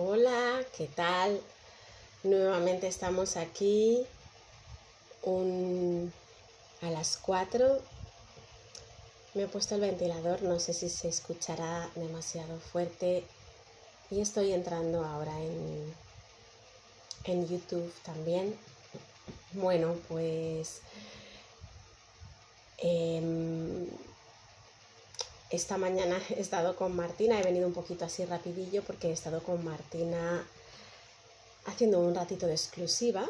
Hola, ¿qué tal? Nuevamente estamos aquí a las 4. Me he puesto el ventilador, no sé si se escuchará demasiado fuerte. Y estoy entrando ahora en YouTube también. Bueno, pues esta mañana he estado con Martina, he venido un poquito así rapidillo porque he estado con Martina haciendo un ratito de exclusiva.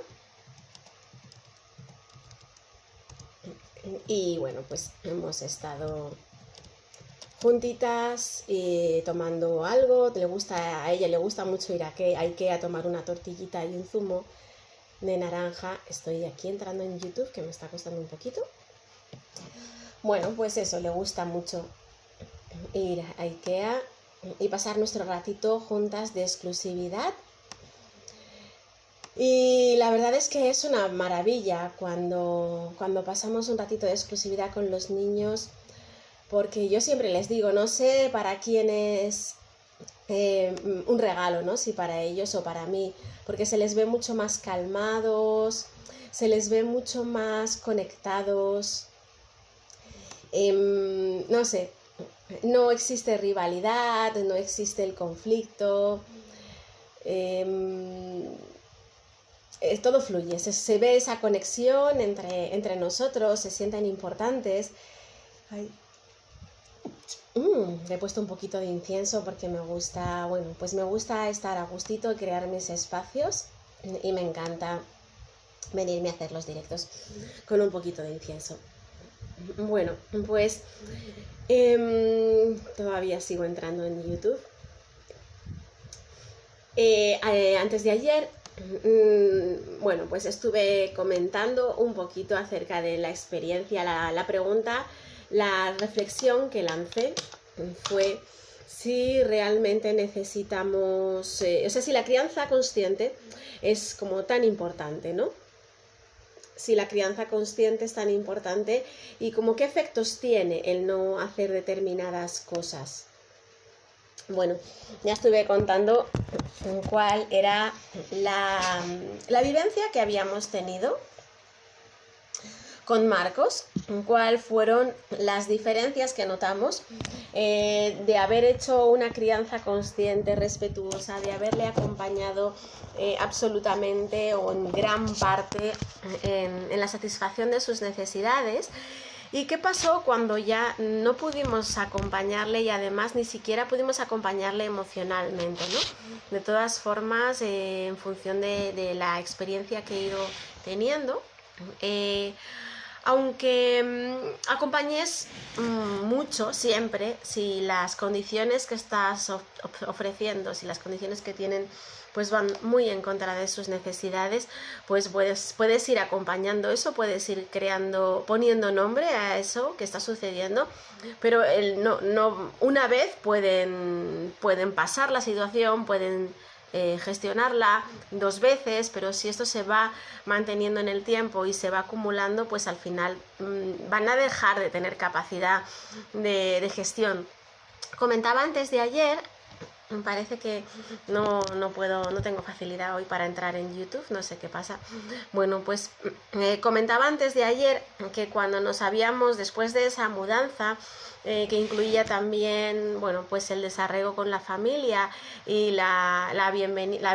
Y bueno, pues hemos estado juntitas y tomando algo. A ella le gusta mucho ir a Ikea a tomar una tortillita y un zumo de naranja. Estoy aquí entrando en YouTube, que me está costando un poquito. Bueno, pues eso, le gusta mucho ir a Ikea y pasar nuestro ratito juntas de exclusividad. Y la verdad es que es una maravilla cuando pasamos un ratito de exclusividad con los niños, porque yo siempre les digo, no sé para quién es un regalo, ¿no? Si para ellos o para mí, porque se les ve mucho más calmados, se les ve mucho más conectados, no sé, no existe rivalidad, no existe el conflicto, todo fluye, se ve esa conexión entre nosotros, se sienten importantes. Ay. Le he puesto un poquito de incienso porque me gusta, bueno, pues me gusta estar a gustito, crear mis espacios y me encanta venirme a hacer los directos con un poquito de incienso. Bueno, pues todavía sigo entrando en YouTube. Antes de ayer, bueno, pues estuve comentando un poquito acerca de la experiencia, la pregunta, la reflexión que lancé fue si realmente necesitamos, o sea, si la crianza consciente es como tan importante, ¿no? Si la crianza consciente es tan importante y como qué efectos tiene el no hacer determinadas cosas. Bueno, ya estuve contando cuál era la vivencia que habíamos tenido con Marcos, cuáles fueron las diferencias que notamos de haber hecho una crianza consciente, respetuosa, de haberle acompañado absolutamente o en gran parte en la satisfacción de sus necesidades. ¿Y qué pasó cuando ya no pudimos acompañarle y además ni siquiera pudimos acompañarle emocionalmente, ¿no? De todas formas, en función de la experiencia que he ido teniendo, aunque acompañes mucho siempre, si las condiciones que estás ofreciendo, si las condiciones que tienen pues van muy en contra de sus necesidades, pues puedes ir acompañando eso, puedes ir poniendo nombre a eso que está sucediendo, pero una vez pueden pasar la situación, pueden gestionarla 2 veces, pero si esto se va manteniendo en el tiempo y se va acumulando, pues al final van a dejar de tener capacidad de gestión. Comentaba antes de ayer, me parece que no tengo facilidad hoy para entrar en YouTube, no sé qué pasa. Bueno, pues comentaba antes de ayer que cuando nos habíamos, después de esa mudanza, que incluía también, bueno, pues el desarraigo con la familia y la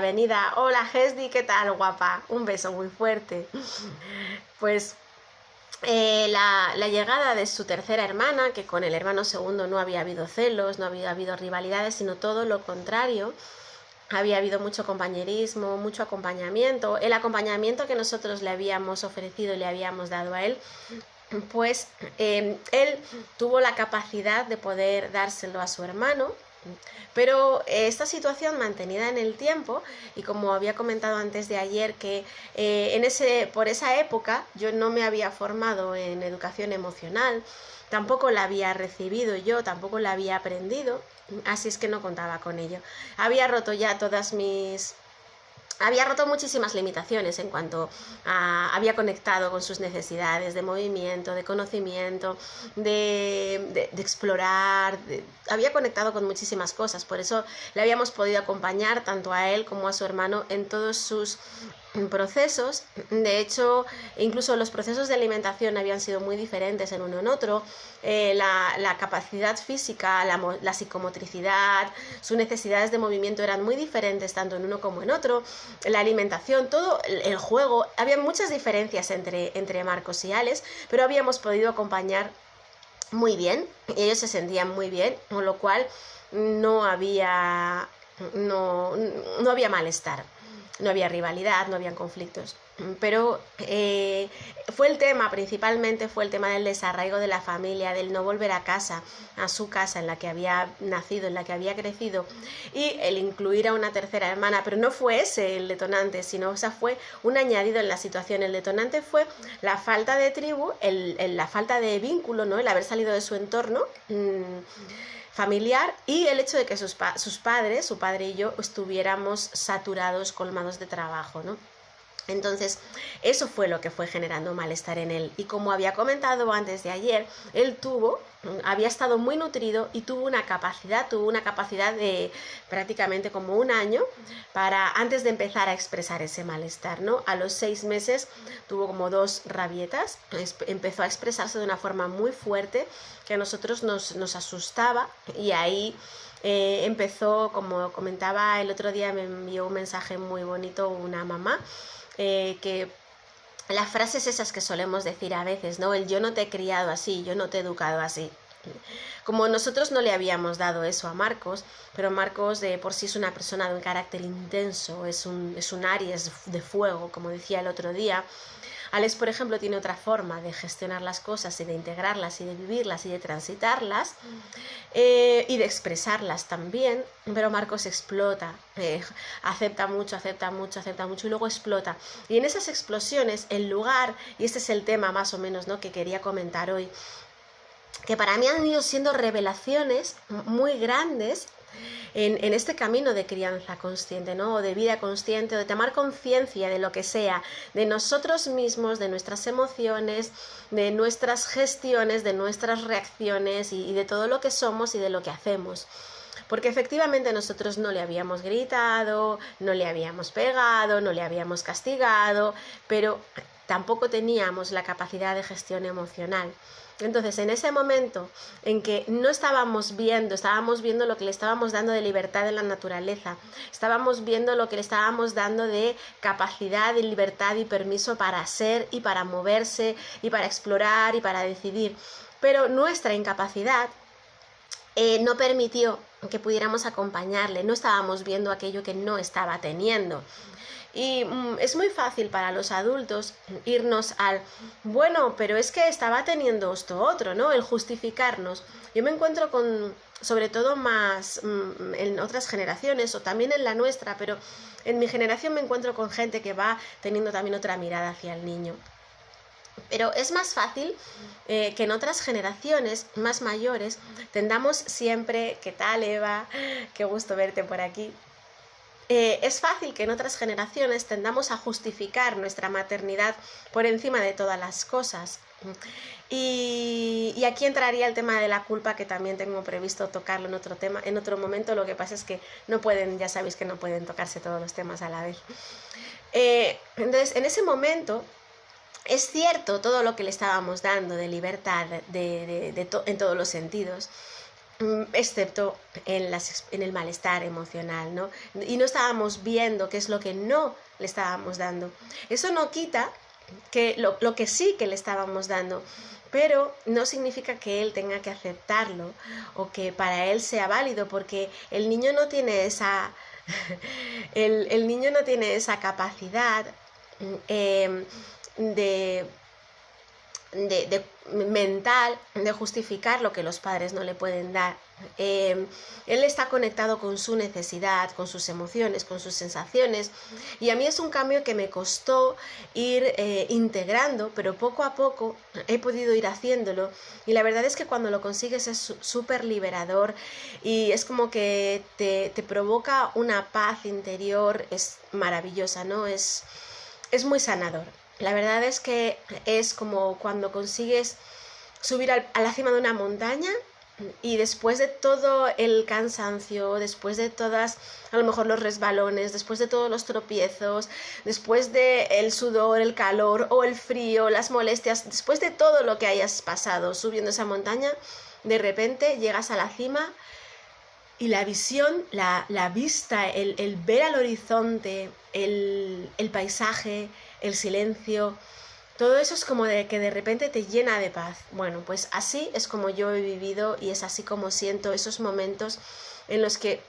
venida. Hola Hesdi, ¿qué tal, guapa? Un beso muy fuerte. Pues la llegada de su tercera hermana, que con el hermano segundo no había habido celos, no había habido rivalidades, sino todo lo contrario. Había habido mucho compañerismo, mucho acompañamiento. El acompañamiento que nosotros le habíamos ofrecido y le habíamos dado a él, pues él tuvo la capacidad de poder dárselo a su hermano. Pero esta situación mantenida en el tiempo, y como había comentado antes de ayer, que por esa época yo no me había formado en educación emocional, tampoco la había recibido yo, tampoco la había aprendido, así es que no contaba con ello. Había roto ya todas mis había roto muchísimas limitaciones en cuanto a, había conectado con sus necesidades de movimiento, de conocimiento, de explorar, había conectado con muchísimas cosas, por eso le habíamos podido acompañar tanto a él como a su hermano en todos sus procesos. De hecho, incluso los procesos de alimentación habían sido muy diferentes en uno en otro. La capacidad física, la psicomotricidad, sus necesidades de movimiento eran muy diferentes tanto en uno como en otro. La alimentación, todo el juego, había muchas diferencias entre Marcos y Alex, pero habíamos podido acompañar muy bien, ellos se sentían muy bien, con lo cual no había malestar. No había rivalidad, no habían conflictos, pero fue el tema, principalmente fue el tema del desarraigo de la familia, del no volver a casa, a su casa en la que había nacido, en la que había crecido, y el incluir a una tercera hermana, pero no fue ese el detonante, sino o sea, fue un añadido en la situación. El detonante fue la falta de tribu, la falta de vínculo, ¿no? El haber salido de su entorno familiar, y el hecho de que sus padres, su padre y yo, estuviéramos saturados, colmados de trabajo, ¿no? Entonces, eso fue lo que fue generando malestar en él. Y como había comentado antes de ayer, él había estado muy nutrido y tuvo una capacidad de prácticamente como un año antes de empezar a expresar ese malestar, ¿no? A los 6 meses tuvo como 2 rabietas, empezó a expresarse de una forma muy fuerte que a nosotros nos asustaba, y ahí empezó, como comentaba el otro día, me envió un mensaje muy bonito una mamá, que las frases esas que solemos decir a veces, ¿no? El yo no te he criado así, yo no te he educado así. Como nosotros no le habíamos dado eso a Marcos, pero Marcos de por sí es una persona de un carácter intenso, es un Aries de fuego, como decía el otro día. Alex, por ejemplo, tiene otra forma de gestionar las cosas y de integrarlas y de vivirlas y de transitarlas, y de expresarlas también, pero Marcos explota, acepta mucho y luego explota. Y en esas explosiones, en lugar, y este es el tema más o menos, ¿no?, que quería comentar hoy, que para mí han ido siendo revelaciones muy grandes en este camino de crianza consciente, ¿no? O de vida consciente, o de tomar conciencia de lo que sea, de nosotros mismos, de nuestras emociones, de nuestras gestiones, de nuestras reacciones y de todo lo que somos y de lo que hacemos. Porque efectivamente nosotros no le habíamos gritado, no le habíamos pegado, no le habíamos castigado, pero tampoco teníamos la capacidad de gestión emocional. Entonces, en ese momento en que no estábamos viendo lo que le estábamos dando de libertad en la naturaleza, estábamos viendo lo que le estábamos dando de capacidad, de libertad y permiso para ser y para moverse y para explorar y para decidir, pero nuestra incapacidad no permitió que pudiéramos acompañarle, no estábamos viendo aquello que no estaba teniendo. Y es muy fácil para los adultos irnos al, bueno, pero es que estaba teniendo esto otro, ¿no? El justificarnos. Yo me encuentro con, sobre todo más en otras generaciones o también en la nuestra, pero en mi generación me encuentro con gente que va teniendo también otra mirada hacia el niño. Pero es más fácil que en otras generaciones más mayores tendamos siempre, ¿qué tal, Eva? Qué gusto verte por aquí. Es fácil que en otras generaciones tendamos a justificar nuestra maternidad por encima de todas las cosas. Y aquí entraría el tema de la culpa, que también tengo previsto tocarlo en otro momento. Lo que pasa es que no pueden, ya sabéis que no pueden tocarse todos los temas a la vez. Entonces, en ese momento es cierto todo lo que le estábamos dando de libertad en todos los sentidos, excepto en el malestar emocional, ¿no? Y no estábamos viendo qué es lo que no le estábamos dando. Eso no quita que lo que sí que le estábamos dando, pero no significa que él tenga que aceptarlo o que para él sea válido, porque el niño no tiene esa el niño no tiene esa capacidad de mental de justificar lo que los padres no le pueden dar. Él está conectado con su necesidad, con sus emociones, con sus sensaciones, y a mí es un cambio que me costó ir integrando, pero poco a poco he podido ir haciéndolo, y la verdad es que cuando lo consigues es súper liberador y es como que te provoca una paz interior, es maravillosa, ¿no? Es muy sanador. La verdad es que es como cuando consigues subir a la cima de una montaña y después de todo el cansancio, después de todas, a lo mejor los resbalones, después de todos los tropiezos, después de el sudor, el calor o el frío, las molestias, después de todo lo que hayas pasado subiendo esa montaña, de repente llegas a la cima y la visión, la vista, el ver al horizonte, el paisaje, el silencio, todo eso es como de que de repente te llena de paz. Bueno, pues así es como yo he vivido y es así como siento esos momentos en los que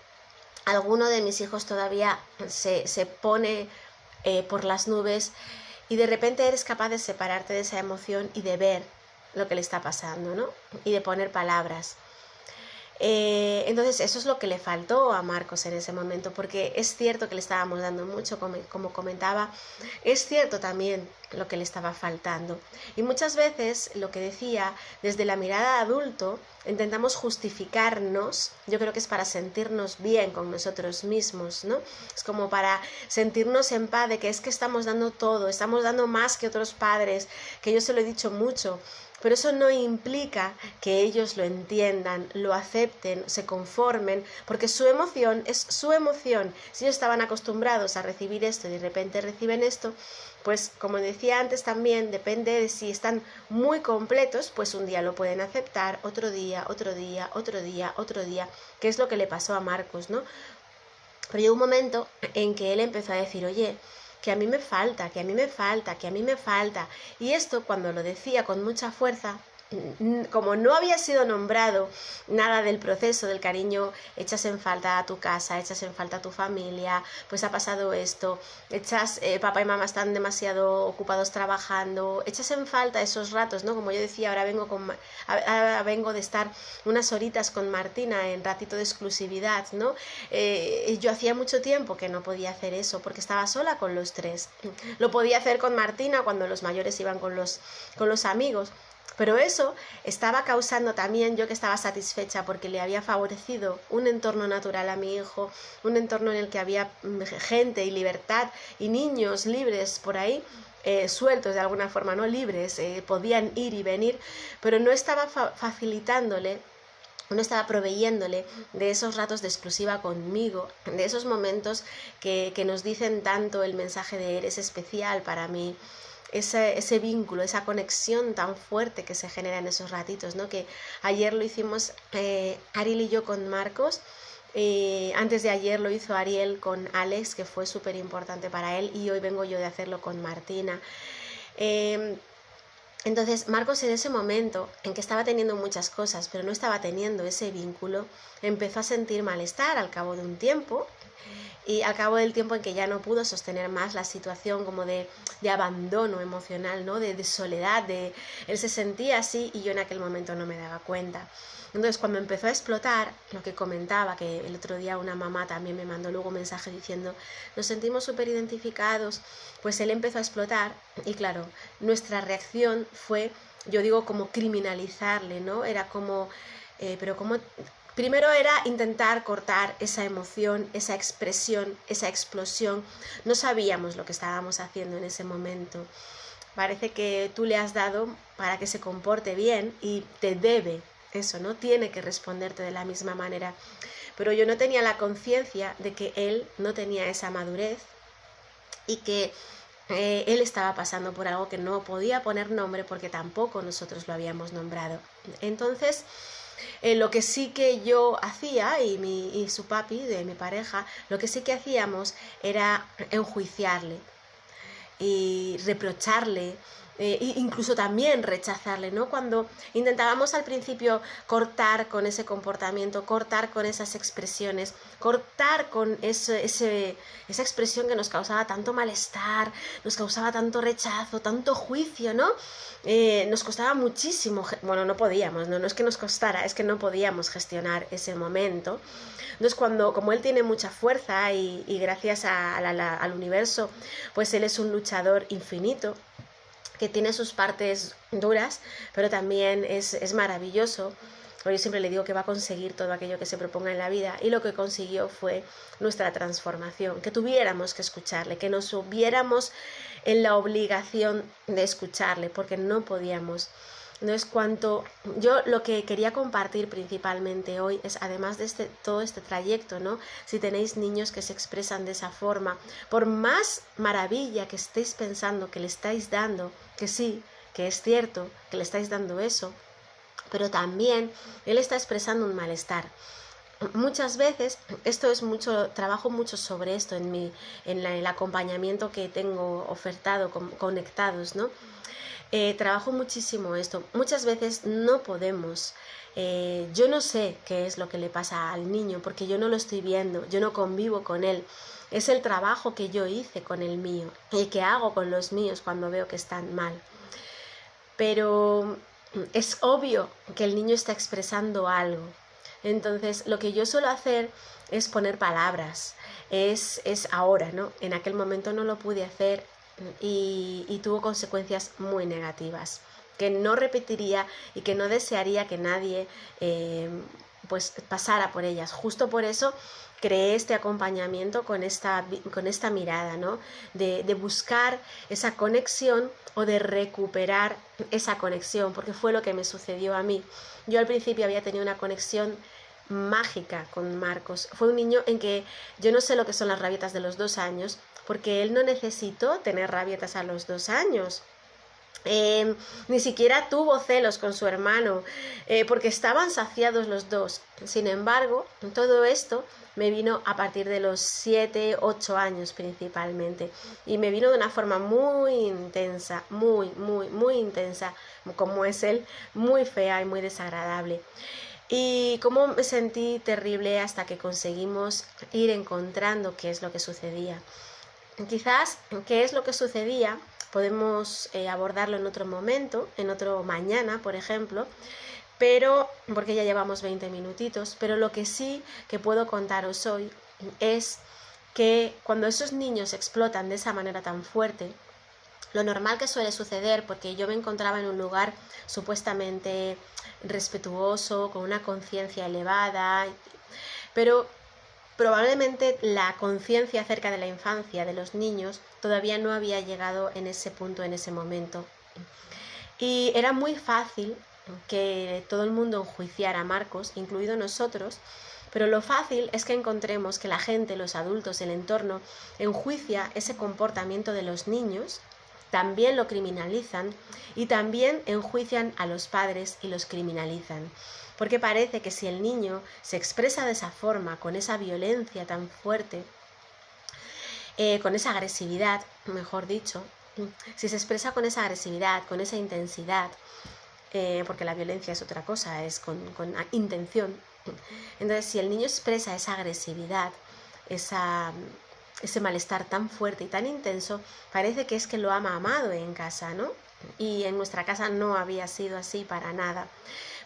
alguno de mis hijos todavía se pone por las nubes y de repente eres capaz de separarte de esa emoción y de ver lo que le está pasando, ¿no? Y de poner palabras. Entonces eso es lo que le faltó a Marcos en ese momento, porque es cierto que le estábamos dando mucho, como comentaba, es cierto también lo que le estaba faltando, y muchas veces lo que decía, desde la mirada de adulto intentamos justificarnos, yo creo que es para sentirnos bien con nosotros mismos, ¿no? Es como para sentirnos en paz de que es que estamos dando todo, estamos dando más que otros padres, que yo se lo he dicho mucho. Pero eso no implica que ellos lo entiendan, lo acepten, se conformen, porque su emoción es su emoción. Si ellos estaban acostumbrados a recibir esto y de repente reciben esto, pues como decía antes también, depende de si están muy completos, pues un día lo pueden aceptar, otro día, otro día, otro día, otro día, que es lo que le pasó a Marcos, ¿no? Pero llegó un momento en que él empezó a decir, oye, que a mí me falta, que a mí me falta, que a mí me falta. Y esto cuando lo decía con mucha fuerza, como no había sido nombrado nada del proceso del cariño, echas en falta a tu casa, echas en falta a tu familia, pues ha pasado esto, papá y mamá están demasiado ocupados trabajando, echas en falta esos ratos, ¿no? Como yo decía, ahora vengo de estar unas horitas con Martina en ratito de exclusividad, ¿no? Yo hacía mucho tiempo que no podía hacer eso porque estaba sola con los tres. Lo podía hacer con Martina cuando los mayores iban con los amigos. Pero eso estaba causando también, yo que estaba satisfecha porque le había favorecido un entorno natural a mi hijo, un entorno en el que había gente y libertad y niños libres por ahí, sueltos de alguna forma, no libres, podían ir y venir, pero no estaba facilitándole, no estaba proveyéndole de esos ratos de exclusiva conmigo, de esos momentos que nos dicen tanto el mensaje de eres especial para mí. Ese vínculo, esa conexión tan fuerte que se genera en esos ratitos, ¿no? Que ayer lo hicimos Ariel y yo con Marcos, antes de ayer lo hizo Ariel con Alex, que fue súper importante para él, y hoy vengo yo de hacerlo con Martina. Entonces Marcos, en ese momento en que estaba teniendo muchas cosas pero no estaba teniendo ese vínculo, empezó a sentir malestar al cabo de un tiempo, y al cabo del tiempo en que ya no pudo sostener más la situación como de abandono emocional, ¿no? De soledad, él se sentía así y yo en aquel momento no me daba cuenta. Entonces cuando empezó a explotar, lo que comentaba, que el otro día una mamá también me mandó luego un mensaje diciendo nos sentimos súper identificados, pues él empezó a explotar y claro, nuestra reacción fue, yo digo, como criminalizarle, ¿no? Era como, pero como... Primero era intentar cortar esa emoción, esa expresión, esa explosión. No sabíamos lo que estábamos haciendo en ese momento. Parece que tú le has dado para que se comporte bien y te debe eso, ¿no? Tiene que responderte de la misma manera. Pero yo no tenía la conciencia de que él no tenía esa madurez y que él estaba pasando por algo que no podía poner nombre porque tampoco nosotros lo habíamos nombrado. Entonces... lo que sí que yo hacía y su papi, de mi pareja, lo que sí que hacíamos era enjuiciarle y reprocharle incluso también rechazarle, ¿no? Cuando intentábamos al principio cortar con ese comportamiento, cortar con esas expresiones, cortar con esa expresión que nos causaba tanto malestar, nos causaba tanto rechazo, tanto juicio, ¿no? Nos costaba muchísimo, bueno, no podíamos, no es que nos costara, es que no podíamos gestionar ese momento. Entonces, como él tiene mucha fuerza y gracias al universo, pues él es un luchador infinito, que tiene sus partes duras, pero también es maravilloso. Yo siempre le digo que va a conseguir todo aquello que se proponga en la vida, y lo que consiguió fue nuestra transformación, que tuviéramos que escucharle, que nos hubiéramos en la obligación de escucharle, porque no podíamos. Entonces, yo lo que quería compartir principalmente hoy es, además de todo este trayecto, ¿no? Si tenéis niños que se expresan de esa forma, por más maravilla que estéis pensando que le estáis dando, que sí, que es cierto que le estáis dando eso, pero también él está expresando un malestar. Muchas veces, trabajo mucho sobre esto en el acompañamiento que tengo ofertado, conectados, ¿no? Trabajo muchísimo esto. Muchas veces no podemos. Yo no sé qué es lo que le pasa al niño, porque yo no lo estoy viendo, yo no convivo con él. Es el trabajo que yo hice con el mío y que hago con los míos cuando veo que están mal. Pero es obvio que el niño está expresando algo. Entonces, lo que yo suelo hacer es poner palabras. Es ahora, ¿no? En aquel momento no lo pude hacer y tuvo consecuencias muy negativas, que no repetiría y que no desearía que nadie pues pasara por ellas. Justo por eso creé este acompañamiento con esta mirada, ¿no? De buscar esa conexión o de recuperar esa conexión, porque fue lo que me sucedió a mí. Yo al principio había tenido una conexión mágica con Marcos. Fue un niño en que yo no sé lo que son las rabietas de los 2 años, porque él no necesitó tener rabietas a los 2 años. Ni siquiera tuvo celos con su hermano, porque estaban saciados los dos. Sin embargo, todo esto me vino a partir de los 7, 8 años principalmente, y me vino de una forma muy intensa, muy intensa, como es él, muy fea y muy desagradable. Y cómo me sentí terrible hasta que conseguimos ir encontrando qué es lo que sucedía. Quizás qué es lo que sucedía podemos abordarlo en otro momento, en otro mañana, por ejemplo, pero porque ya llevamos 20 minutitos, pero lo que sí que puedo contaros hoy es que cuando esos niños explotan de esa manera tan fuerte, lo normal que suele suceder, porque yo me encontraba en un lugar supuestamente respetuoso, con una conciencia elevada, pero probablemente la conciencia acerca de la infancia de los niños todavía no había llegado en ese punto, en ese momento. Y era muy fácil que todo el mundo enjuiciara a Marcos, incluido nosotros, pero lo fácil es que encontremos que la gente, los adultos, el entorno, enjuicia ese comportamiento de los niños, también lo criminalizan y también enjuician a los padres y los criminalizan. Porque parece que si el niño se expresa de esa forma, con esa violencia tan fuerte, con esa agresividad, mejor dicho, si se expresa con esa agresividad, con esa intensidad, porque la violencia es otra cosa, es con intención. Entonces, si el niño expresa esa agresividad, ese malestar tan fuerte y tan intenso, parece que es que lo ha mamado en casa, ¿no? Y en nuestra casa no había sido así para nada.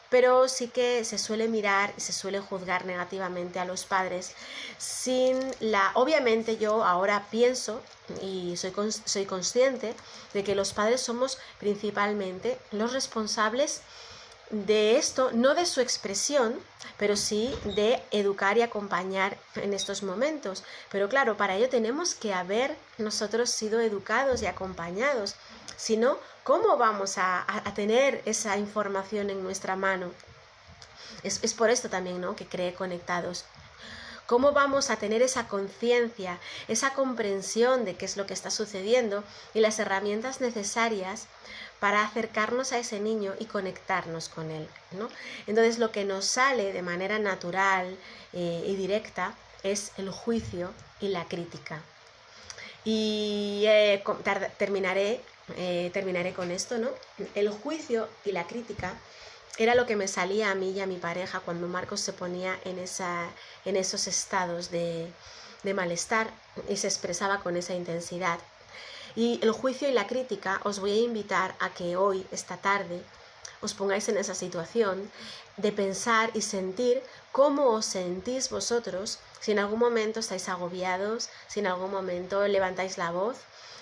Pero sí que se suele mirar y se suele juzgar negativamente a los padres obviamente yo ahora pienso y soy consciente de que los padres somos principalmente los responsables de esto, no de su expresión, pero sí de educar y acompañar en estos momentos. Pero claro, para ello tenemos que haber nosotros sido educados y acompañados. Si no, ¿cómo vamos a tener esa información en nuestra mano? Es por esto también, ¿no?, que creé Conectados. ¿Cómo vamos a tener esa conciencia, esa comprensión de qué es lo que está sucediendo y las herramientas necesarias para acercarnos a ese niño y conectarnos con él, ¿no? Entonces, lo que nos sale de manera natural y directa es el juicio y la crítica. Y terminaré terminaré con esto, ¿no? El juicio y la crítica era lo que me salía a mí y a mi pareja cuando Marcos se ponía en esos estados de malestar y se expresaba con esa intensidad. Y el juicio y la crítica os voy a invitar a que hoy, esta tarde, os pongáis en esa situación de pensar y sentir cómo os sentís vosotros si en algún momento estáis agobiados, si en algún momento levantáis la voz,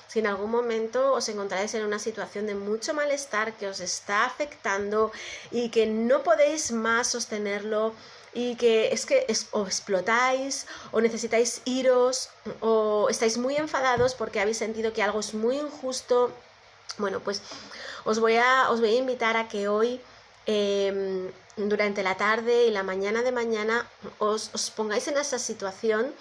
si en algún momento os encontráis en una situación de mucho malestar que os está afectando y que no podéis más sostenerlo y que o explotáis o necesitáis iros o estáis muy enfadados porque habéis sentido que algo es muy injusto. Bueno, pues os voy a invitar a que hoy durante la tarde y la mañana de mañana os pongáis en esa situación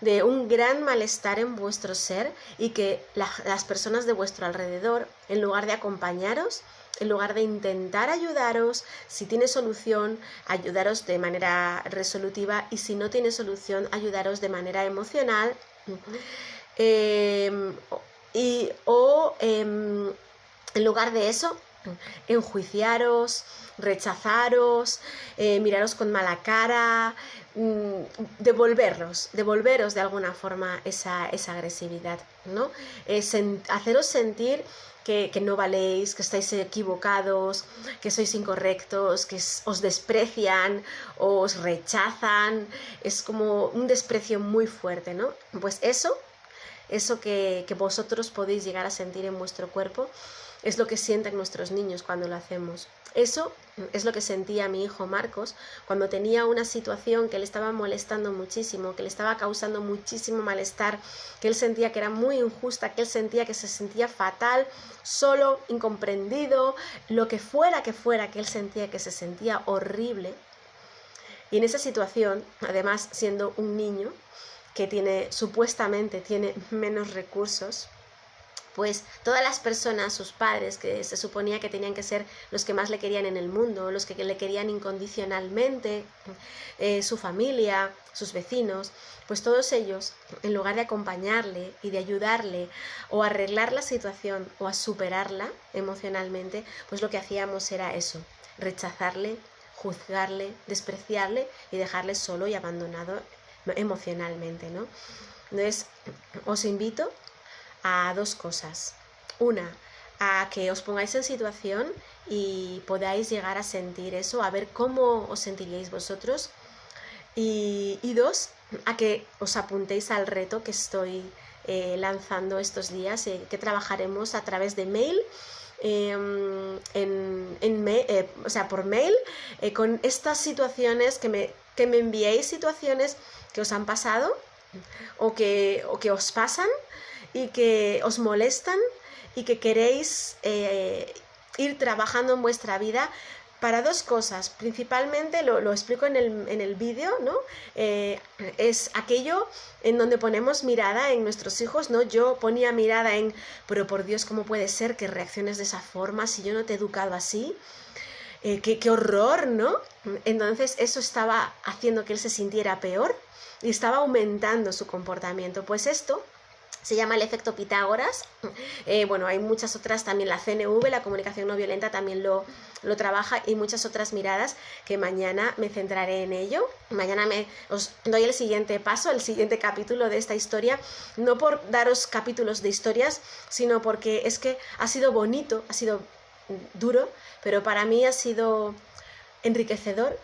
de un gran malestar en vuestro ser y que las personas de vuestro alrededor, en lugar de acompañaros, en lugar de intentar ayudaros, si tiene solución, ayudaros de manera resolutiva y si no tiene solución, ayudaros de manera emocional en lugar de eso, enjuiciaros, rechazaros, miraros con mala cara, devolveros de alguna forma esa agresividad, ¿no? Haceros sentir que no valéis, que estáis equivocados, que sois incorrectos, que os desprecian, os rechazan, es como un desprecio muy fuerte, ¿no? Pues eso que vosotros podéis llegar a sentir en vuestro cuerpo es lo que sienten nuestros niños cuando lo hacemos. Eso es lo que sentía mi hijo Marcos cuando tenía una situación que le estaba molestando muchísimo, que le estaba causando muchísimo malestar, que él sentía que era muy injusta, que él sentía que se sentía fatal, solo, incomprendido, lo que fuera, que él sentía que se sentía horrible. Y en esa situación, además siendo un niño que supuestamente tiene menos recursos, pues todas las personas, sus padres, que se suponía que tenían que ser los que más le querían en el mundo, los que le querían incondicionalmente, su familia, sus vecinos, pues todos ellos, en lugar de acompañarle y de ayudarle o a arreglar la situación o a superarla emocionalmente, pues lo que hacíamos era eso, rechazarle, juzgarle, despreciarle y dejarle solo y abandonado emocionalmente, ¿no? Entonces, os invito a dos cosas. Una, a que os pongáis en situación y podáis llegar a sentir eso, a ver cómo os sentiríais vosotros. Y dos, a que os apuntéis al reto que estoy lanzando estos días, que trabajaremos a través de mail, por mail, con estas situaciones que me enviéis situaciones que os han pasado o que os pasan y que os molestan y que queréis ir trabajando en vuestra vida para dos cosas. Principalmente, lo explico en el vídeo, ¿no? Es aquello en donde ponemos mirada en nuestros hijos, ¿no? Yo ponía mirada pero por Dios, ¿cómo puede ser que reacciones de esa forma si yo no te he educado así? Qué horror, ¿no? Entonces eso estaba haciendo que él se sintiera peor y estaba aumentando su comportamiento. Pues esto se llama el efecto Pitágoras. Hay muchas otras también, la CNV, la comunicación no violenta, también lo trabaja, y muchas otras miradas que mañana me centraré en ello. Mañana os doy el siguiente paso, el siguiente capítulo de esta historia, no por daros capítulos de historias, sino porque es que ha sido bonito, ha sido duro, pero para mí ha sido enriquecedor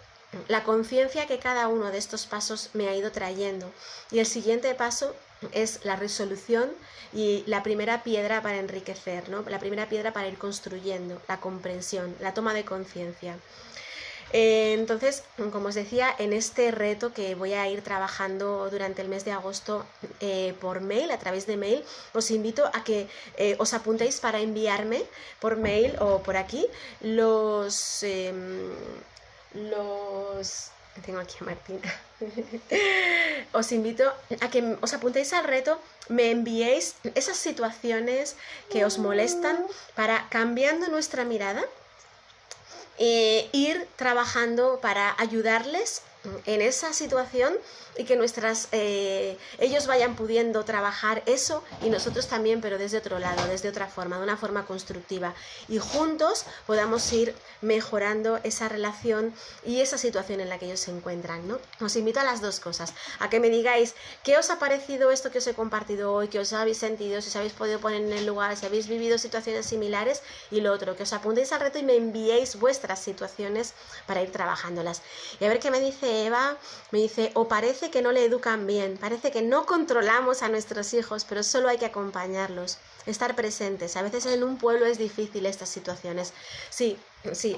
la conciencia que cada uno de estos pasos me ha ido trayendo. Y el siguiente paso es la resolución y la primera piedra para enriquecer, ¿no? La primera piedra para ir construyendo, la comprensión, la toma de conciencia. Entonces, como os decía, en este reto que voy a ir trabajando durante el mes de agosto por mail, a través de mail, os invito a que os apuntéis para enviarme por mail o por aquí tengo aquí a Martina. Os invito a que os apuntéis al reto, me enviéis esas situaciones que os molestan para, cambiando nuestra mirada, ir trabajando para ayudarles en esa situación y que ellos vayan pudiendo trabajar eso y nosotros también, pero desde otro lado, desde otra forma, de una forma constructiva, y juntos podamos ir mejorando esa relación y esa situación en la que ellos se encuentran, ¿no? Os invito a las dos cosas, a que me digáis qué os ha parecido esto que os he compartido hoy, qué os habéis sentido, si os habéis podido poner en el lugar, si habéis vivido situaciones similares, y lo otro, que os apuntéis al reto y me enviéis vuestras situaciones para ir trabajándolas. Y a ver qué me dice Eva. Me dice: o parece que no le educan bien, parece que no controlamos a nuestros hijos, pero solo hay que acompañarlos, estar presentes. A veces en un pueblo es difícil estas situaciones. Sí,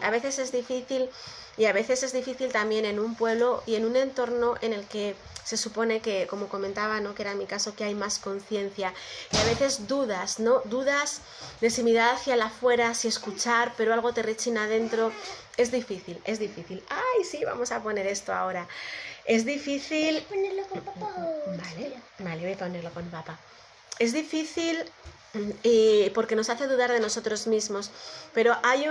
a veces es difícil, y a veces es difícil también en un pueblo y en un entorno en el que se supone que, como comentaba, ¿no?, que era mi caso, que hay más conciencia, y a veces dudas, ¿no? Dudas de si mirar hacia afuera, si escuchar, pero algo te rechina adentro. Es difícil, es difícil. ¡Ay, sí! Vamos a poner esto ahora. Es difícil... ¿Ponerlo con papá o...? Vale, voy a ponerlo con papá. Es difícil porque nos hace dudar de nosotros mismos, pero hay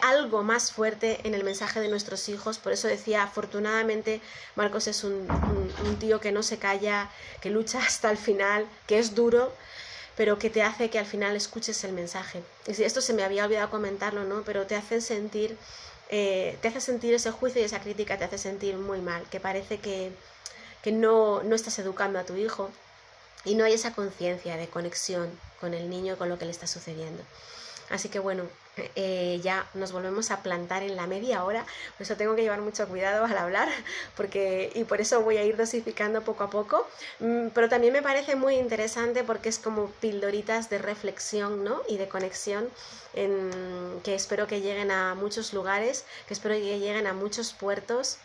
algo más fuerte en el mensaje de nuestros hijos. Por eso decía, afortunadamente Marcos es un tío que no se calla, que lucha hasta el final, que es duro, pero que te hace que al final escuches el mensaje. Y si esto se me había olvidado comentarlo, ¿no?, pero te hace sentir ese juicio y esa crítica, te hace sentir muy mal, que parece que no estás educando a tu hijo y no hay esa conciencia de conexión con el niño, con lo que le está sucediendo. Así que bueno, ya nos volvemos a plantar en la media hora, por eso tengo que llevar mucho cuidado al hablar, y por eso voy a ir dosificando poco a poco, pero también me parece muy interesante porque es como pildoritas de reflexión, ¿no?, y de conexión, que espero que lleguen a muchos lugares, que espero que lleguen a muchos puertos,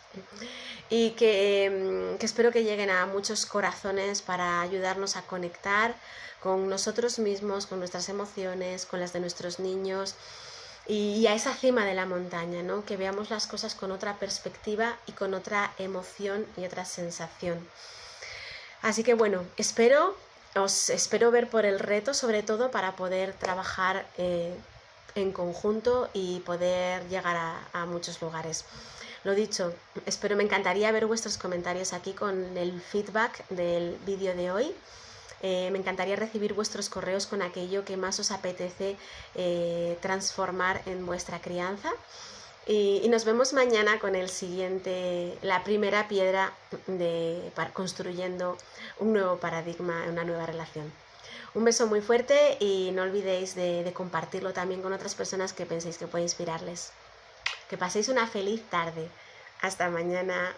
y que espero que lleguen a muchos corazones para ayudarnos a conectar con nosotros mismos, con nuestras emociones, con las de nuestros niños, y a esa cima de la montaña, ¿no?, que veamos las cosas con otra perspectiva y con otra emoción y otra sensación. Así que bueno, os espero ver por el reto, sobre todo para poder trabajar en conjunto y poder llegar a muchos lugares. Lo dicho, me encantaría ver vuestros comentarios aquí con el feedback del vídeo de hoy. Me encantaría recibir vuestros correos con aquello que más os apetece transformar en vuestra crianza. Y nos vemos mañana con la primera piedra construyendo un nuevo paradigma, una nueva relación. Un beso muy fuerte y no olvidéis de compartirlo también con otras personas que penséis que puede inspirarles. Que paséis una feliz tarde. Hasta mañana.